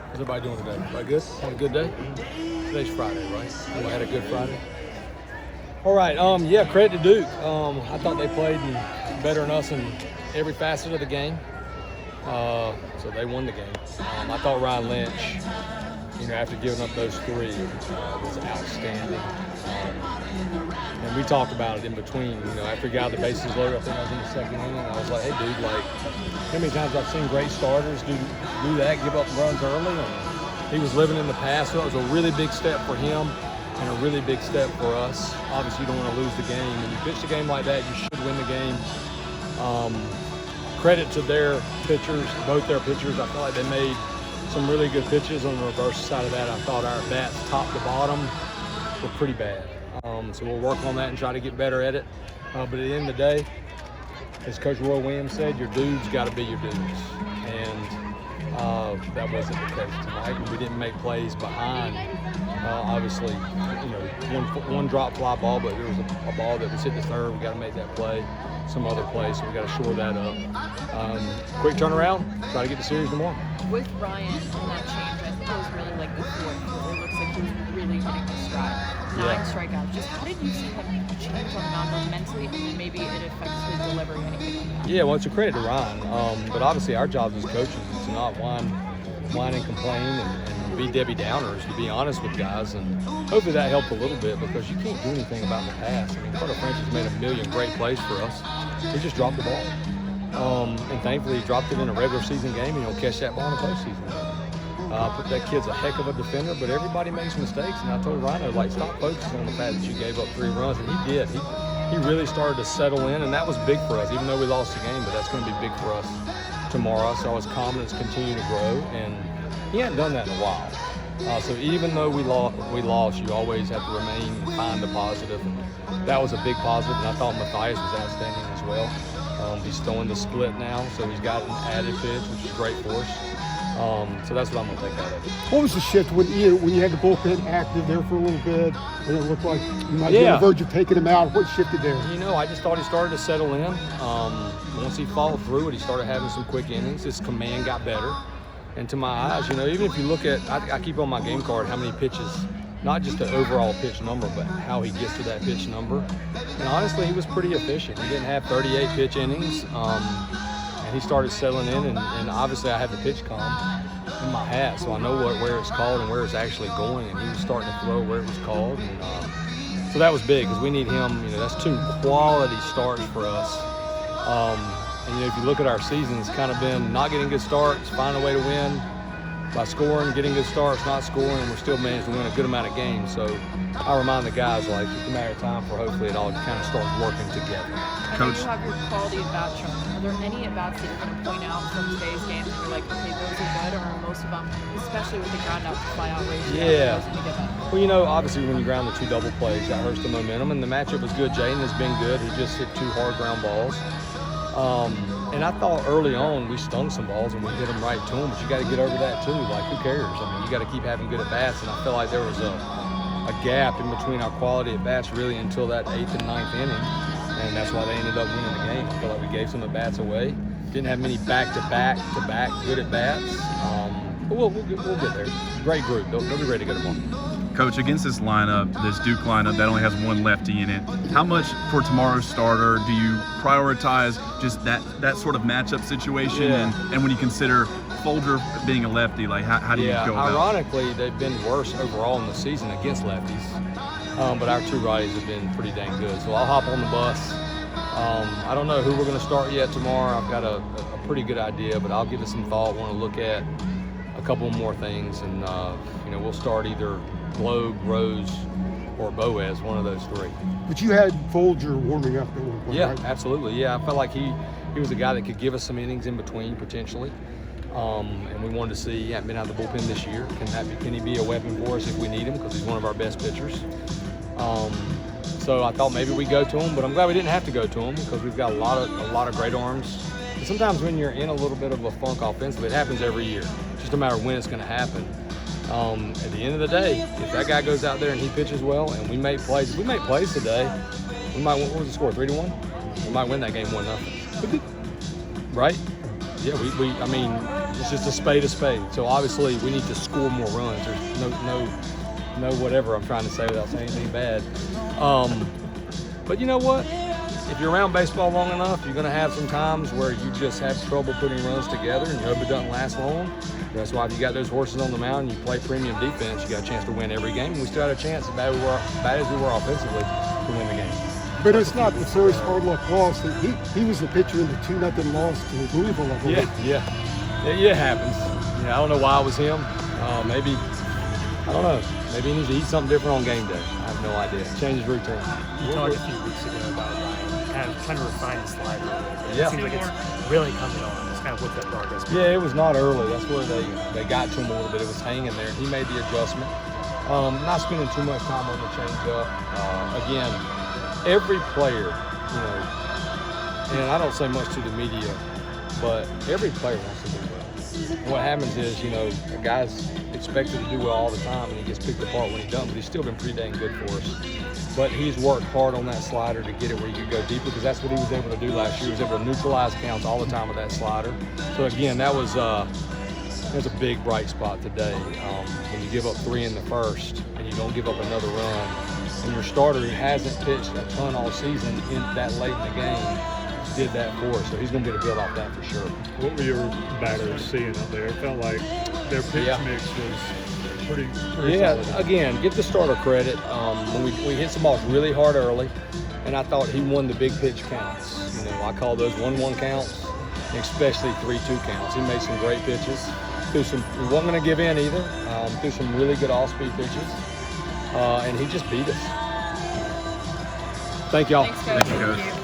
How's everybody doing today? Everybody good? Had a good day? Today's Friday, right? We had a good Friday. All right. Yeah. Credit to Duke. I thought they played better than us in every facet of the game. So they won the game. I thought Ryan Lynch, after giving up those three, was outstanding. And we talked about it in between. After he got the bases loaded, I think I was in the second inning. I was like, hey, dude, how many times I've seen great starters do that, give up runs early, and he was living in the past. So it was a really big step for him and a really big step for us. Obviously, you don't want to lose the game. When you pitch the game like that, you should win the game. Credit to their pitchers, both their pitchers. I feel like they made some really good pitches. On the reverse side of that, I thought our bats, top to bottom, were pretty bad. So we'll work on that and try to get better at it. But at the end of the day, as Coach Roy Williams said, your dudes got to be your dudes. And that wasn't the case tonight. We didn't make plays behind. Obviously, one drop fly ball, but there was a ball that was hit the third. We got to make that play. Some other plays, so we got to shore that up. Quick turnaround, try to get the series tomorrow. With Ryan and that change, I think it was really like the fourth quarter. It looks like he was really hitting his stride. 9 strikeouts. Just how did you see him change on the mound both mentally, and maybe it affects his delivery, anything like that? Yeah, well, it's a credit to Ryan. But obviously, our job as coaches is to not whine and complain and be Debbie Downers, to be honest with guys. And hopefully that helped a little bit, because you can't do anything about the past. I mean, Carter Francis made a million great plays for us. He just dropped the ball. And thankfully, he dropped it in a regular season game, and he'll catch that ball in a postseason game. That kid's a heck of a defender, but everybody makes mistakes. And I told Rhino, stop focusing on the fact that you gave up 3 runs, and he did. He really started to settle in, and that was big for us, even though we lost the game. But that's going to be big for us tomorrow. So his confidence continue to grow, and he hadn't done that in a while. So even though we lost, you always have to remain and find the positive. And that was a big positive, and I thought Matthias was outstanding as well. He's throwing the split now, so he's got an added pitch, which is great for us. So that's what I'm going to take out of it. What was the shift when you had the bullpen active there for a little bit, and it looked like you might be on the verge of taking him out? What shifted there? I just thought he started to settle in. Once he followed through it, he started having some quick innings. His command got better. And to my eyes, even if you look at, I keep on my game card how many pitches, not just the overall pitch number, but how he gets to that pitch number. And honestly, he was pretty efficient. He didn't have 38 pitch innings. And he started settling in, and obviously I have the pitch comm in my hat, so I know where it's called and where it's actually going, and he was starting to throw where it was called. And so that was big, because we need him. That's 2 quality starts for us. And if you look at our season, it's kind of been not getting good starts, finding a way to win by scoring, getting good starts, not scoring, and we're still managing to win a good amount of games. So I remind the guys, it's a matter of time for hopefully it all kind of starts working together. Coach, you have your quality at-bat chart. Are there any at-bats that you're going to point out from today's game that you're like, okay, those are good, or are most of them, especially with the ground-out to fly-out ratio? Yeah. Well, obviously when you ground the 2 double plays, that hurts the momentum, and the matchup was good. Jaden has been good. He just hit 2 hard ground balls. And I thought early on we stung some balls and we hit them right to him, but you got to get over that too. Who cares? You got to keep having good at-bats, and I felt like there was a gap in between our quality at-bats really until that 8th and 9th inning, and that's why they ended up winning the game. I feel like we gave some at-bats away. Didn't have many back-to-back good at-bats. But we'll get there. Great group. They'll be ready to go tomorrow. Coach, against this lineup, this Duke lineup that only has 1 lefty in it, how much for tomorrow's starter do you prioritize just that sort of matchup situation? Yeah. And when you consider Folger being a lefty, how do you go about it? Ironically, they've been worse overall in the season against lefties. But our 2 righties have been pretty dang good. So I'll hop on the bus. I don't know who we're going to start yet tomorrow. I've got a pretty good idea, but I'll give it some thought. Want to look at a couple more things, and we'll start either Globe, Rose, or Boaz, one of those 3. But you had Folger warming up at one point, Yeah, right? absolutely. Yeah, I felt like he was a guy that could give us some innings in between potentially. And we wanted to see, he hadn't been out of the bullpen this year. Can he be a weapon for us if we need him, because he's one of our best pitchers. So I thought maybe we go to him, but I'm glad we didn't have to go to him, because we've got a lot of great arms. And sometimes when you're in a little bit of a funk offensively, it happens every year. It's just a matter of when it's going to happen. At the end of the day, if that guy goes out there and he pitches well and we make plays, if we make plays today, we might win. What was the score, 3-1? We might win that game 1-0. Right? Yeah, I mean, It's just a spade. So obviously we need to score more runs. There's no whatever I'm trying to say without saying anything bad. But you know what? If you're around baseball long enough, you're going to have some times where you just have trouble putting runs together, and you hope it doesn't last long. That's why if you got those horses on the mound and you play premium defense, you got a chance to win every game. And we still had a chance, as bad as we were offensively, to win the game. But it's not the first hard luck loss. He was the pitcher in the 2-0 loss to Louisville, I believe. Yeah, it happens. Yeah, I don't know why it was him. Maybe, I don't know. Maybe he needs to eat something different on game day. I have no idea. Change his routine. You talked a few weeks ago about Ryan trying to refine the slider. Yeah. It seems like it's really coming on. It's kind of what's that progress been? Yeah, it was not early. That's where they got to him a little bit. It was hanging there. He made the adjustment. Not spending too much time on the changeup. Again, every player, you know, and I don't say much to the media, but every player wants to do well. And what happens is, you know, a guy's expected to do well all the time, and he gets picked apart when he doesn't, but he's still been pretty dang good for us. But he's worked hard on that slider to get it where you could go deeper, because that's what he was able to do last year. He was able to neutralize counts all the time with that slider. So again, that was a big bright spot today. When you give up 3 in the first and you don't give up another run, and your starter who hasn't pitched a ton all season in that late in the game did that for us. So he's going to get a build off that for sure. What were your batters seeing out there? It felt like their pitch mix was pretty solid. Again, give the starter credit. When we hit some balls really hard early, and I thought he won the big pitch counts. You know, I call those 1-1 counts, especially 3-2 counts. He made some great pitches. He wasn't going to give in either. Threw some really good off-speed pitches, and he just beat us. Thank y'all. Thanks, Coach. Thank you, Coach.